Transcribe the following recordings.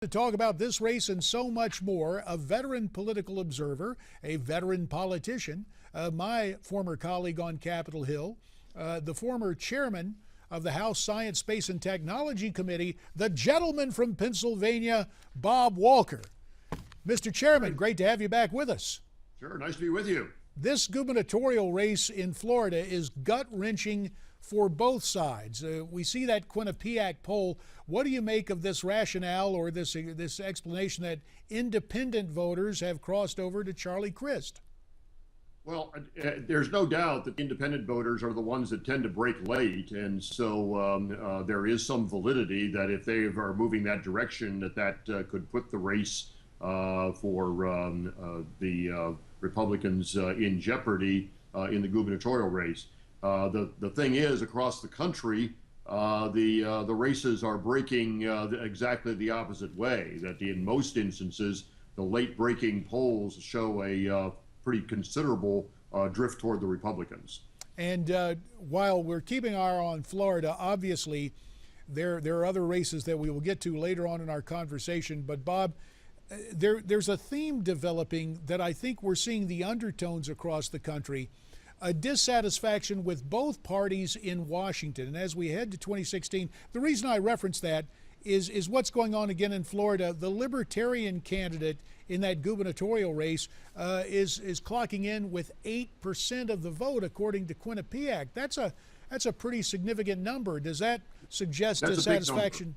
To talk about this race and so much more, a veteran political observer, a veteran politician, my former colleague on Capitol Hill, the former chairman of the House Science, Space, and Technology Committee, the gentleman from Pennsylvania, Bob Walker. Mr. Chairman, great to have you back with us. Sure, nice to be with you. This gubernatorial race in Florida is gut-wrenching for both sides. We see that Quinnipiac poll. What do you make of this rationale or this explanation that independent voters have crossed over to Charlie Crist? Well, there's no doubt that independent voters are the ones that tend to break late, and so there is some validity that if they are moving that direction, that could put the race for the Republicans in jeopardy in the gubernatorial race. The thing is, across the country, the races are breaking exactly the opposite way. That in most instances, the late-breaking polls show a pretty considerable drift toward the Republicans. And while we're keeping our eye on Florida, obviously there are other races that we will get to later on in our conversation. But Bob, there's a theme developing that I think we're seeing the undertones across the country. A dissatisfaction with both parties in Washington. And as we head to 2016, the reason I reference that is what's going on again in Florida. The Libertarian candidate in that gubernatorial race is clocking in with 8% of the vote, according to Quinnipiac. That's a pretty significant number. Does that suggest dissatisfaction?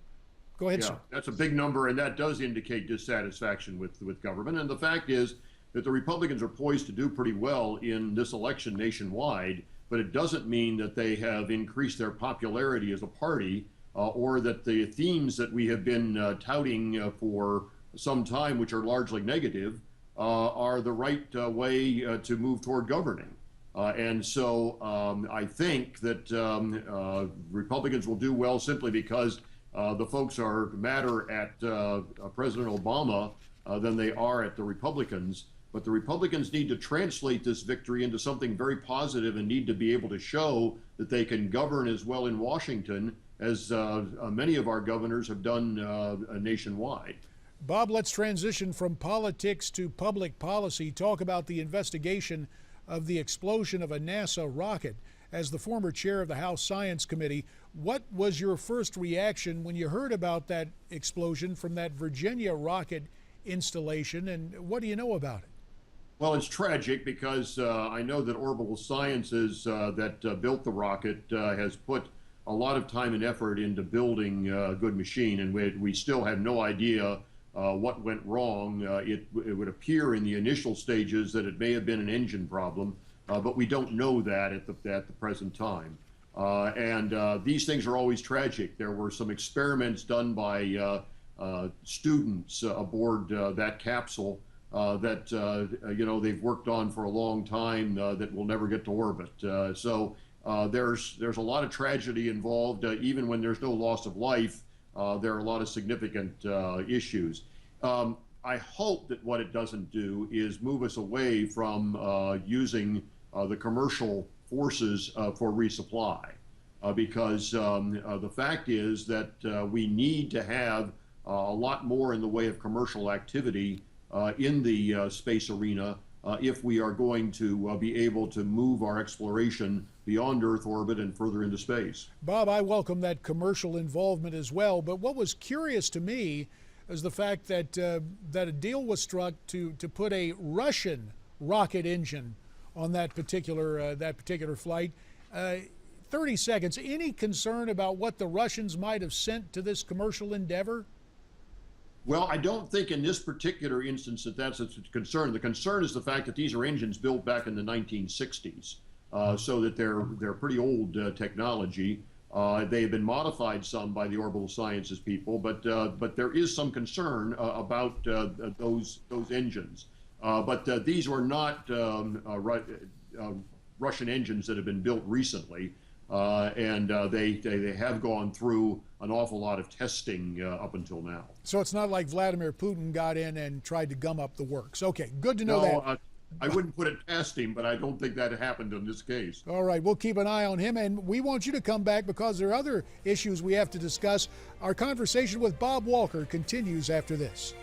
Go ahead, sir. That's a big number, and that does indicate dissatisfaction with government. And the fact is that the Republicans are poised to do pretty well in this election nationwide, but it doesn't mean that they have increased their popularity as a party or that the themes that we have been touting for some time, which are largely negative, are the right way to move toward governing. And so I think that Republicans will do well simply because the folks are madder at President Obama than they are at the Republicans. But the Republicans need to translate this victory into something very positive and need to be able to show that they can govern as well in Washington as many of our governors have done nationwide. Bob, let's transition from politics to public policy. Talk about the investigation of the explosion of a NASA rocket. As the former chair of the House Science Committee, what was your first reaction when you heard about that explosion from that Virginia rocket installation, and what do you know about it? Well, it's tragic because I know that Orbital Sciences that built the rocket has put a lot of time and effort into building a good machine, and we still have no idea what went wrong. It would appear in the initial stages that it may have been an engine problem, but we don't know that at the present time. And these things are always tragic. There were some experiments done by students aboard that capsule that they've worked on for a long time that will never get to orbit. So there's a lot of tragedy involved. Even when there's no loss of life, there are a lot of significant issues. I hope that what it doesn't do is move us away from using the commercial forces for resupply, because the fact is that we need to have a lot more in the way of commercial activity in the space arena if we are going to be able to move our exploration beyond Earth orbit and further into space. Bob, I welcome that commercial involvement as well, but what was curious to me is the fact that that a deal was struck to put a Russian rocket engine on that particular flight. 30 seconds. Any concern about what the Russians might have sent to this commercial endeavor? Well, I don't think in this particular instance that's a concern. The concern is the fact that these are engines built back in the 1960s, so that they're pretty old technology. They have been modified some by the Orbital Sciences people, but there is some concern about those engines. But these were not Russian engines that have been built recently, and they have gone through an awful lot of testing up until now. So it's not like Vladimir Putin got in and tried to gum up the works. Okay, good to know that. I wouldn't put it past him, but I don't think that happened in this case. All right, we'll keep an eye on him, and we want you to come back because there are other issues we have to discuss. Our conversation with Bob Walker continues after this.